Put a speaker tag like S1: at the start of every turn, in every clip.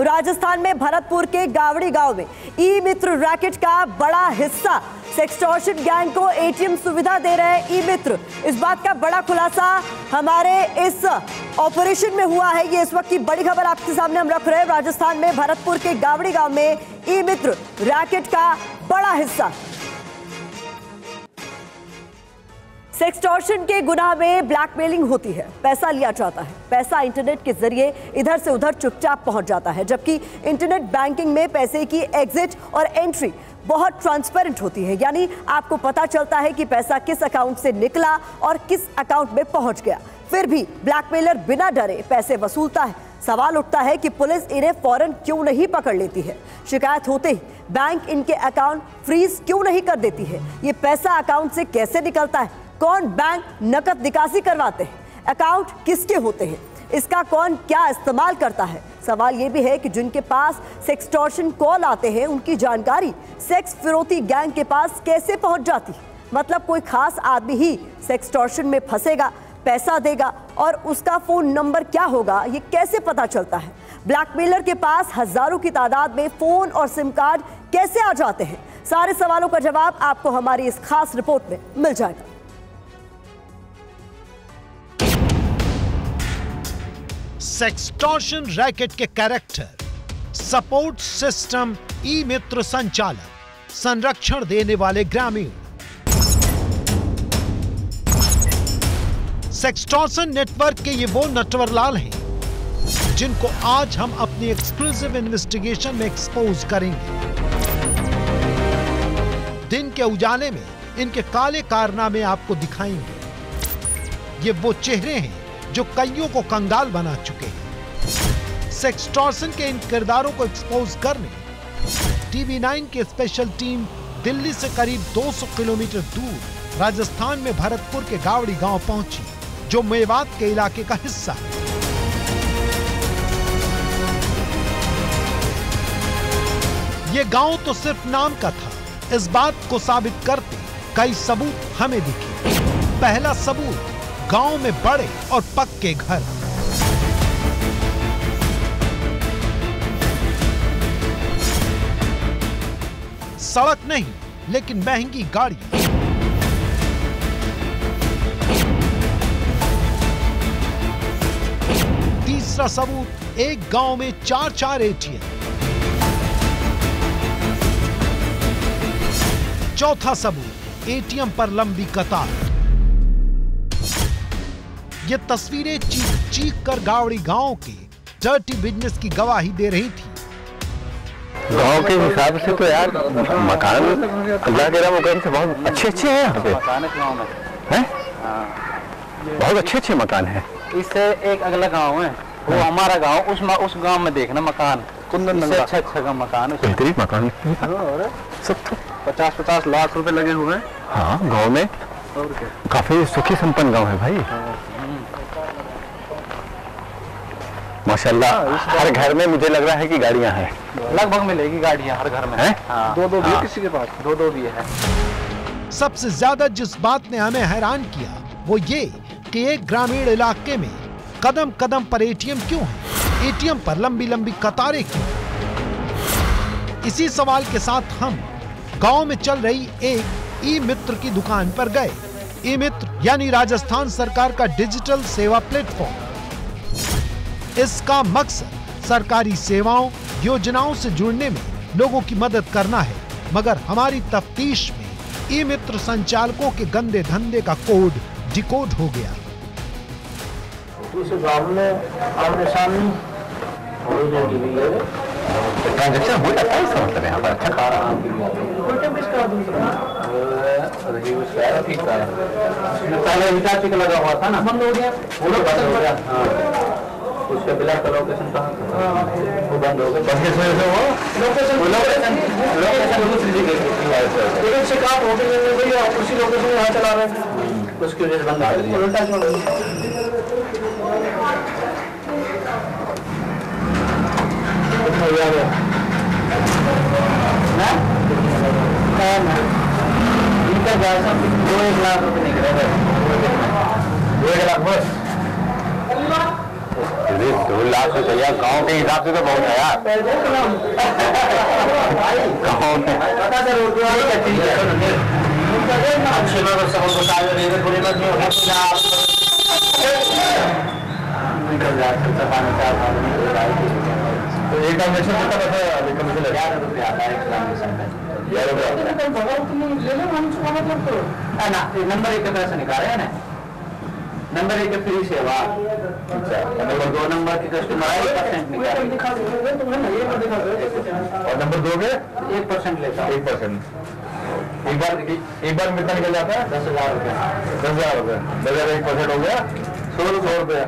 S1: राजस्थान में भरतपुर के गावड़ी गांव में ई मित्र रैकेट का बड़ा हिस्सा सेक्सटॉर्शन गैंग को एटीएम सुविधा दे रहे ई मित्र। इस बात का बड़ा खुलासा हमारे इस ऑपरेशन में हुआ है। ये इस वक्त की बड़ी खबर आपके सामने हम रख रहे हैं। राजस्थान में भरतपुर के गावड़ी गांव में ई मित्र रैकेट का बड़ा हिस्सा। सेक्सटॉर्शन के गुनाह में ब्लैकमेलिंग होती है, पैसा लिया जाता है, पैसा इंटरनेट के जरिए इधर से उधर चुपचाप पहुंच जाता है, जबकि इंटरनेट बैंकिंग में पैसे की एग्जिट और एंट्री बहुत ट्रांसपेरेंट होती है। यानी आपको पता चलता है कि पैसा किस अकाउंट से निकला और किस अकाउंट में पहुंच गया। फिर भी ब्लैकमेलर बिना डरे पैसे वसूलता है। सवाल उठता है कि पुलिस इन्हें फौरन क्यों नहीं पकड़ लेती है। शिकायत होते ही बैंक इनके अकाउंट फ्रीज क्यों नहीं कर देती है। ये पैसा अकाउंट से कैसे निकलता है, कौन बैंक नकद निकासी करवाते हैं, अकाउंट किसके होते हैं, इसका कौन क्या इस्तेमाल करता है। सवाल यह भी है कि जिनके पास सेक्सटॉर्शन कॉल आते हैं उनकी जानकारी सेक्स फिरौती गैंग के पास कैसे पहुंच जाती है। मतलब कोई खास आदमी ही सेक्सटॉर्शन में फंसेगा, पैसा देगा और उसका फोन नंबर क्या होगा ये कैसे पता चलता है। ब्लैकमेलर के पास हजारों की तादाद में फोन और सिम कार्ड कैसे आ जाते हैं। सारे सवालों का जवाब आपको हमारी इस खास रिपोर्ट में मिल जाएगा।
S2: सेक्सटॉर्शन रैकेट के कैरेक्टर, सपोर्ट सिस्टम, ई मित्र संचालक, संरक्षण देने वाले ग्रामीण। सेक्सटॉर्शन नेटवर्क के ये वो नटवरलाल हैं जिनको आज हम अपनी एक्सक्लूसिव इन्वेस्टिगेशन में एक्सपोज करेंगे। दिन के उजाले में इनके काले कारनामे आपको दिखाएंगे। ये वो चेहरे हैं जो कईयों को कंगाल बना चुके हैं। सेक्सटॉर्शन के इन किरदारों को एक्सपोज करने TV9 की स्पेशल टीम दिल्ली से करीब 200 किलोमीटर दूर राजस्थान में भरतपुर के गावड़ी गांव पहुंची, जो मेवात के इलाके का हिस्सा है। ये गांव तो सिर्फ नाम का था, इस बात को साबित करते कई सबूत हमें दिखे। पहला सबूत, गांव में बड़े और पक्के घर। सड़क नहीं लेकिन महंगी गाड़ी। तीसरा सबूत, एक गांव में 4-4 एटीएम। चौथा सबूत, एटीएम पर लंबी कतार। ये तस्वीरें चीख कर गावड़ी गांव के डर्टी बिजनेस की गवाही दे रही थी।
S3: गांव के हिसाब से तो यार मकान अल्लाह के रहम से बहुत अच्छे हैं यहाँ पे, हैं? बहुत अच्छे मकान हैं।
S4: इससे एक अगला गांव है, वो हमारा गांव, उस गांव में देखना मकान कुंदन अच्छा का मकान,
S3: बेहतरीन मकान।
S4: सब तो 50-50 लाख रुपए लगे हुए हैं।
S3: हाँ, गांव में
S4: और क्या,
S3: काफी सुखी संपन्न गांव है भाई। माशाल्लाह, हर घर में मुझे लग रहा है कि गाड़ियां हैं।
S4: लगभग मिलेगी गाड़ियां हर घर में है। हाँ। दो भी है, किसी के पास दो भी है।
S2: सबसे ज्यादा जिस बात ने हमें हैरान किया वो ये कि एक ग्रामीण इलाके में कदम कदम पर एटीएम क्यों है, एटीएम पर लंबी लंबी कतारें क्यों। इसी सवाल के साथ हम गांव में चल रही एक ई मित्र की दुकान पर गए। ई मित्र यानी राजस्थान सरकार का डिजिटल सेवा प्लेटफॉर्म। इसका मकसद सरकारी सेवाओं, योजनाओं से जुड़ने में लोगों की मदद करना है, मगर हमारी तफ्तीश में ई मित्र संचालकों के गंदे धंधे का कोड डिकोड हो गया।
S3: ट्रांजैक्शन हो जाता है, इसका मतलब यहाँ पर अच्छा खा रहा
S4: लगा हुआ था ना, बंद हो गया, बंद हो गया। उसका बिला का लोकेशन कहाँ था, वो बंद हो गया। लोकेशन दूसरी जगह शिकायत हो गई, उसी लोकेशन में यहाँ चला रहे हैं, उसकी वजह से बंद कर दिया। इनका 2-1 लाख रुपए निकले, 2-1 लाख बस।
S3: अरे 2 लाख रुपया गाँव के हिसाब से तो बहुत है यार। गाँव में एक कमीशन कितना पैसा कमीशन 11 रुपया आता है एक ट्रांजेक्शन का। नंबर 1 का पैसा निकाले है ना, नंबर 1 फ्री सेवा। अच्छा, नंबर 2 नंबर की कस्टमर 1% और नंबर 2 के 1% लेता है। 1% एक बार में कितना निकल जाता है? 10,000 रुपया। 10,000 रुपया 1% हो गया 100 रुपया।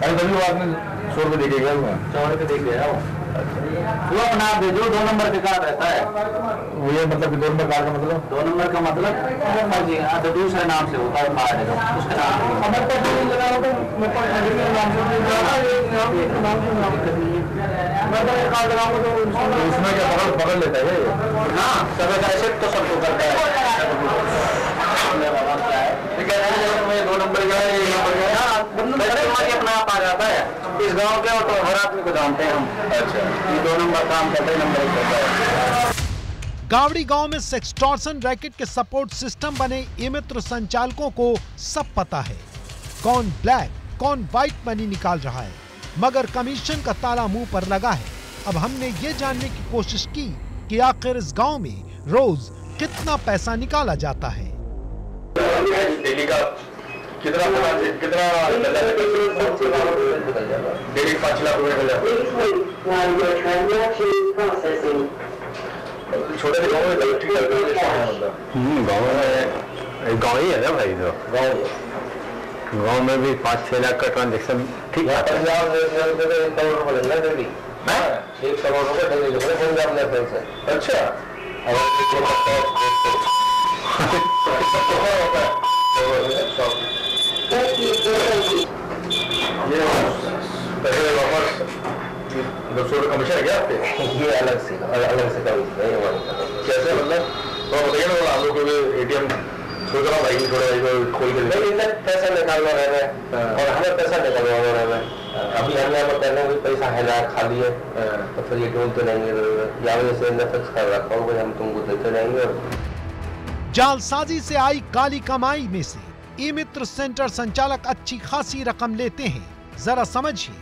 S3: अरे तभी वो आपने 100 रुपये दे गया 100 रुपये दे गया वो अपना भेजो। 2 नंबर का कार्ड रहता है वो, ये मतलब कि 2 नंबर कार्ड का मतलब 2 नंबर का मतलब जी हाँ, तो दूसरे नाम से होता है कार्ड है उसके नाम से। उसमें क्या पकड़ लेता है? हाँ, सब ऐसे तो सबको करता है। 2 नंबर का अपना आप आ जाता है इस गांव के, और तो हर आदमी को जानते हैं हम। अच्छा, ये 2 नंबर काम करते हैं, नंबर 1 करता है।
S2: गावड़ी गांव में सेक्सटॉर्शन रैकेट के सपोर्ट सिस्टम बने ई-मित्र संचालकों को सब पता है कौन ब्लैक कौन व्हाइट मनी निकाल रहा है, मगर कमीशन का ताला मुंह पर लगा है। अब हमने ये जानने की कोशिश की कि आखिर इस गांव में रोज कितना पैसा निकाला जाता है।
S3: डेली का कितना डेली 5 लाख रुपए निकल जाता है। छोटे गाँव में गाँव ही है ना भाई, तो गाँव में भी 5-6 लाख का ट्रांजेक्शन ठीक है। पंजाब में 1 करोड़ रुपए लेना डेली, 1 करोड़ रुपए डेली पंजाब में से। अच्छा, कमीशन है क्या आपके? ये अलग से कैसे मतलब तो बताइए ना। आप लोग को ATM सोच रहा भाई थोड़ा खोल के पैसा निकालना रह रहे और हमें पैसा निकालना रह रहे। अभी हम यहाँ पर करने में पैसा है ना खाली है, तो फिर ये ढूंढते रहेंगे या वजह से फिक्स कर रखा हूँ हम तुमको देते रहेंगे।
S2: जालसाजी से आई काली कमाई में से ई-मित्र सेंटर संचालक अच्छी खासी रकम लेते हैं। जरा समझिए,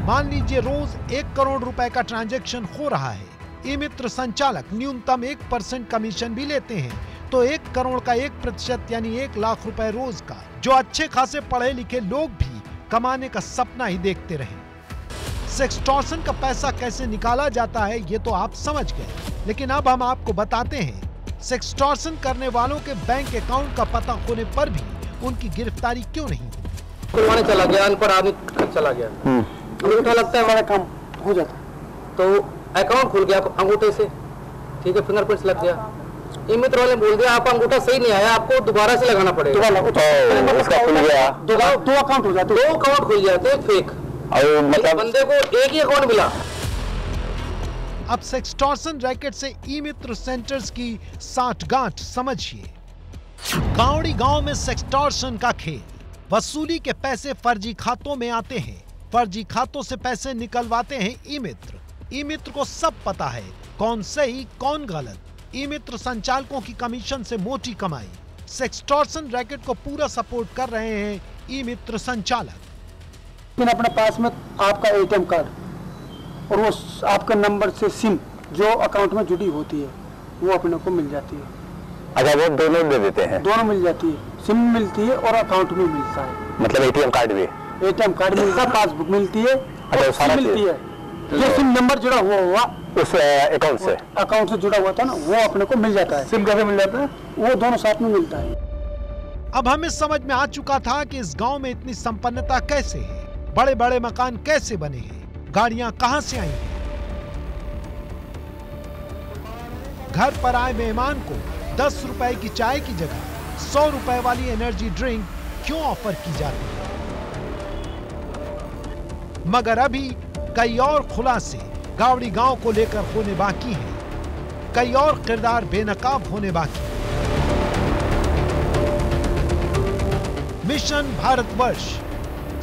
S2: मान लीजिए रोज 1 करोड़ रुपए का ट्रांजैक्शन हो रहा है। ई-मित्र संचालक न्यूनतम 1% कमीशन भी लेते हैं, तो 1 करोड़ का 1% यानी 1 लाख रुपए रोज का, जो अच्छे खासे पढ़े लिखे लोग भी कमाने का सपना ही देखते रहे। सेक्सटॉर्शन का पैसा कैसे निकाला जाता है ये तो आप समझ गए, लेकिन अब हम आपको बताते हैं सेक्सटॉर्शन करने वालों के बैंक अकाउंट का पता होने पर भी उनकी गिरफ्तारी क्यों नहीं।
S5: खुलवाने चला गया, अनपढ़ आदमी चला गया, अंगूठा लगता है, हमारा काम हो जाता, तो अकाउंट खुल गया अंगूठे से, ठीक है, फिंगरप्रिंट्स लग गया। ई-मित्र वाले बोल दिया आपका अंगूठा सही नहीं आया, आपको दोबारा से लगाना पड़ेगा।
S3: उसका खुल गया,
S5: 2 अकाउंट हो जाते, 2 अकाउंट खुल जाते फेक,
S3: और मतलब
S5: बंदे को एक ही अकाउंट मिला।
S2: अब सेक्सटॉर्शन रैकेट से ई-मित्र सेंटर्स की साठगांठ समझिए। गावड़ी गांव में सेक्सटॉर्शन का खेल, वसूली के पैसे फर्जी खातों में आते हैं, फर्जी खातों से पैसे निकलवाते हैं ई-मित्र। ई-मित्र को सब पता है कौन सही कौन गलत। ई-मित्र संचालकों की कमीशन से मोटी कमाई। सेक्सटॉर्शन रैकेट को पूरा सपोर्ट कर रहे हैं ई-मित्र संचालक।
S6: लेकिन अपने पास में आपका ATM कार्ड और वो आपके नंबर से सिम जो अकाउंट में जुड़ी होती है वो अपने को मिल जाती है।
S3: अच्छा, वो दोनों दे देते हैं?
S6: दोनों मिल जाती है, सिम मिलती है और अकाउंट भी मिलता है।
S3: मतलब ATM कार्ड भी?
S6: ATM कार्ड मिलता है, पासबुक मिलती है,
S3: अच्छा, सारा
S6: मिलती है। जो सिम नंबर जुड़ा हुआ
S3: उस अकाउंट से
S6: जुड़ा हुआ था ना, वो अपने को मिल जाता है। सिम कैसे मिल जाता है? वो दोनों साथ में मिलता है।
S2: अब हमें समझ में आ चुका था कि इस गांव में इतनी संपन्नता कैसे है, बड़े बड़े मकान कैसे बने हैं, गाड़ियां कहां से आई हैं। घर पर आए मेहमान को 10 रुपए की चाय की जगह 100 रुपए वाली एनर्जी ड्रिंक क्यों ऑफर की जाती है। मगर अभी कई और खुलासे गावड़ी गांव को लेकर होने बाकी हैं, कई और किरदार बेनकाब होने बाकी हैं। मिशन भारतवर्ष।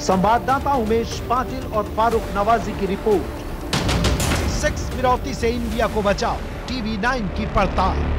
S2: संवाददाता उमेश पाटिल और फारूक नवाजी की रिपोर्ट। सेक्स फिरौती से इंडिया को बचाओ, टीवी 9 की पड़ताल।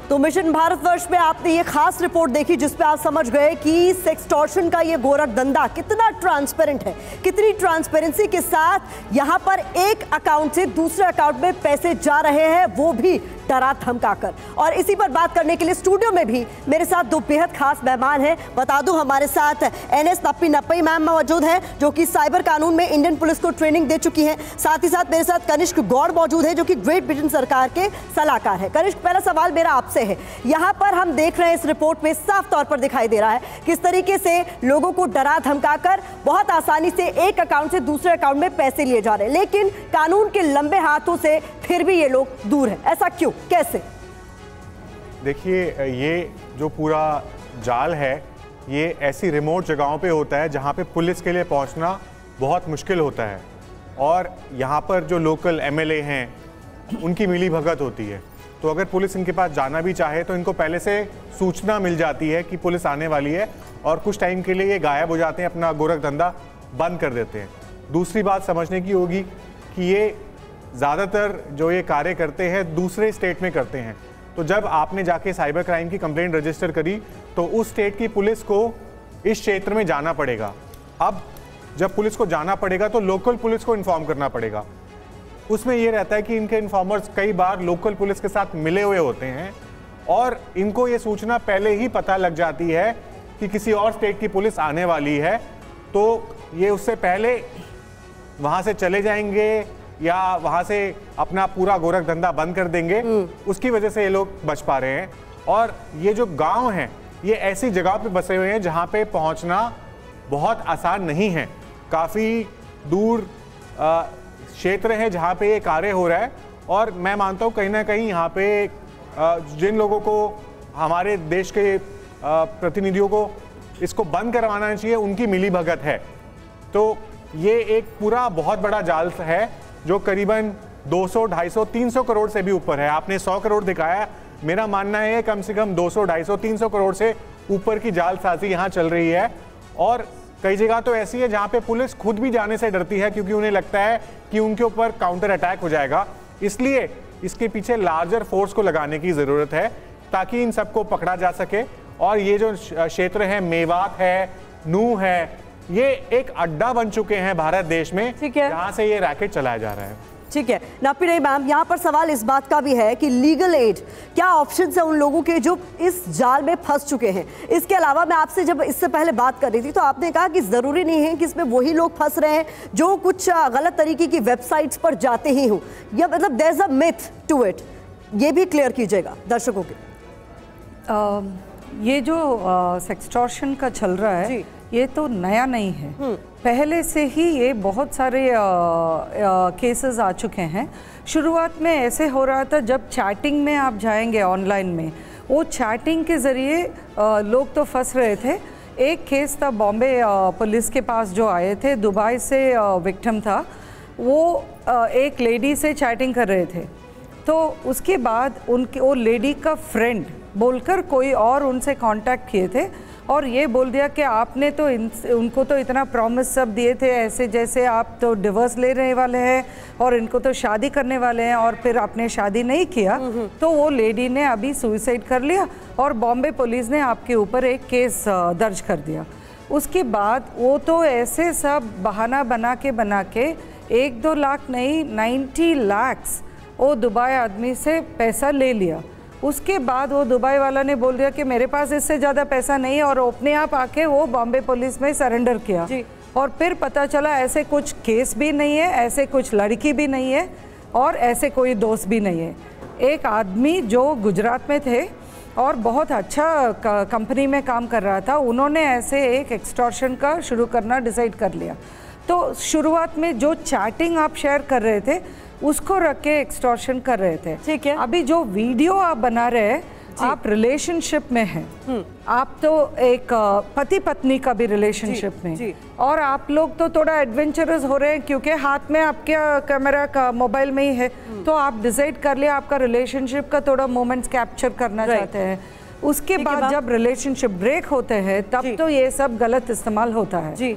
S1: तो मिशन भारतवर्ष में आपने ये खास रिपोर्ट देखी जिसपे आप समझ गए कि सेक्सटॉर्शन का ये गोरख धंधा कितना ट्रांसपेरेंट है, कितनी ट्रांसपेरेंसी के साथ यहां पर एक अकाउंट से दूसरे अकाउंट में पैसे जा रहे हैं, वो भी डरा धमकाकर। और इसी पर बात करने के लिए स्टूडियो में भी मेरे साथ दो बेहद खास मेहमान हैं। बता दूं हमारे साथ NS नप्पी नप्पई मैम मौजूद है जो कि साइबर कानून में इंडियन पुलिस को ट्रेनिंग दे चुकी हैं। साथ ही साथ मेरे साथ कनिष्क गौड़ मौजूद है जो कि ग्रेट ब्रिटेन सरकार के सलाहकार है। कनिष्क, पहला सवाल मेरा आपसे है, यहाँ पर हम देख रहे हैं इस रिपोर्ट में साफ तौर पर दिखाई दे रहा है किस तरीके से लोगों को डरा धमकाकर बहुत आसानी से एक अकाउंट से दूसरे अकाउंट में पैसे लिए जा रहे हैं, लेकिन कानून के लंबे हाथों से फिर भी ये लोग दूर हैं। ऐसा क्यों, कैसे?
S7: देखिए, ये जो पूरा जाल है ये ऐसी रिमोट जगहों पे होता है जहाँ पे पुलिस के लिए पहुँचना बहुत मुश्किल होता है, और यहाँ पर जो लोकल MLA हैं उनकी मिली भगत होती है। तो अगर पुलिस इनके पास जाना भी चाहे तो इनको पहले से सूचना मिल जाती है कि पुलिस आने वाली है, और कुछ टाइम के लिए ये गायब हो जाते हैं, अपना गोरख धंधा बंद कर देते हैं। दूसरी बात समझने की होगी कि ये ज़्यादातर जो ये कार्य करते हैं दूसरे स्टेट में करते हैं। तो जब आपने जाके साइबर क्राइम की कंप्लेंट रजिस्टर करी तो उस स्टेट की पुलिस को इस क्षेत्र में जाना पड़ेगा। अब जब पुलिस को जाना पड़ेगा तो लोकल पुलिस को इन्फॉर्म करना पड़ेगा। उसमें यह रहता है कि इनके इन्फॉर्मर्स कई बार लोकल पुलिस के साथ मिले हुए होते हैं, और इनको ये सूचना पहले ही पता लग जाती है कि किसी और स्टेट की पुलिस आने वाली है, तो ये उससे पहले वहाँ से चले जाएंगे या वहाँ से अपना पूरा गोरख धंधा बंद कर देंगे। उसकी वजह से ये लोग बच पा रहे हैं। और ये जो गांव हैं ये ऐसी जगह पे बसे हुए हैं जहाँ पे पहुँचना बहुत आसान नहीं है। काफ़ी दूर क्षेत्र है जहाँ पे ये कार्य हो रहा है, और मैं मानता हूँ कहीं ना कहीं यहाँ पे जिन लोगों को, हमारे देश के प्रतिनिधियों को इसको बंद करवाना चाहिए, उनकी मिली भगत है। तो ये एक पूरा बहुत बड़ा जाल है जो करीबन 200, 250, 300 करोड़ से भी ऊपर है। आपने 100 करोड़ दिखाया, मेरा मानना है कम से कम 200, 250, 300 करोड़ से ऊपर की जालसाजी यहाँ चल रही है। और कई जगह तो ऐसी है जहाँ पे पुलिस खुद भी जाने से डरती है क्योंकि उन्हें लगता है कि उनके ऊपर काउंटर अटैक हो जाएगा। इसलिए इसके पीछे लार्जर फोर्स को लगाने की ज़रूरत है ताकि इन सबको पकड़ा जा सके। और ये जो क्षेत्र है, मेवात है, नूह है, ये एक अड्डा बन चुके हैं भारत देश में, जहाँ से ये रैकेट चलाया जा रहा है।
S1: ठीक है नप्पी नहीं मैम, यहाँ पर सवाल इस बात का भी है कि लीगल एड क्या ऑप्शन है उन लोगों के जो इस जाल में फंस चुके हैं? इसके अलावा मैं आपसे जब इससे पहले बात कर रही थी तो आपने कहा कि जरूरी नहीं है कि इसमें वही लोग फंस रहे हैं जो कुछ गलत तरीके की वेबसाइट्स पर जाते ही हों, या मतलब there is a myth to it, ये भी क्लियर कीजिएगा दर्शकों के।
S8: ये जो सेक्सटॉर्शन का चल रहा है ये तो नया नहीं है, पहले से ही ये बहुत सारे केसेस आ चुके हैं। शुरुआत में ऐसे हो रहा था जब चैटिंग में आप जाएंगे ऑनलाइन में, वो चैटिंग के ज़रिए लोग तो फंस रहे थे। एक केस था बॉम्बे पुलिस के पास जो आए थे, दुबई से विक्टिम था, वो एक लेडी से चैटिंग कर रहे थे, तो उसके बाद उनके वो लेडी का फ्रेंड बोलकर कोई और उनसे कांटेक्ट किए थे और ये बोल दिया कि आपने तो उनको तो इतना प्रॉमिस सब दिए थे, ऐसे जैसे आप तो डिवोर्स ले रहे वाले हैं और इनको तो शादी करने वाले हैं, और फिर आपने शादी नहीं किया। तो वो लेडी ने अभी सुसाइड कर लिया और बॉम्बे पुलिस ने आपके ऊपर एक केस दर्ज कर दिया। उसके बाद वो तो ऐसे सब बहाना बना के 1-2 लाख नहीं 90 लाख वो दुबई आदमी से पैसा ले लिया। उसके बाद वो दुबई वाला ने बोल दिया कि मेरे पास इससे ज़्यादा पैसा नहीं है, और अपने आप आके वो बॉम्बे पुलिस में सरेंडर किया। और फिर पता चला ऐसे कुछ केस भी नहीं है, ऐसे कुछ लड़की भी नहीं है, और ऐसे कोई दोस्त भी नहीं है। एक आदमी जो गुजरात में थे और बहुत अच्छा कंपनी में काम कर रहा था, उन्होंने ऐसे एक एक्सटॉर्शन का शुरू करना डिसाइड कर लिया। तो शुरुआत में जो चैटिंग आप शेयर कर रहे थे उसको रख के एक्सटॉर्शन कर रहे थे। ठीक है, अभी जो वीडियो आप बना रहे हैं आप रिलेशनशिप में हैं, आप तो एक पति पत्नी का भी रिलेशनशिप में, और आप लोग तो थोड़ा एडवेंचरस हो रहे हैं क्योंकि हाथ में आपके कैमरा का मोबाइल में ही है, तो आप डिसाइड कर लिया आपका रिलेशनशिप का थोड़ा मोमेंट्स कैप्चर करना चाहते हैं। उसके बाद जब रिलेशनशिप ब्रेक होते हैं तब तो ये सब गलत इस्तेमाल होता है।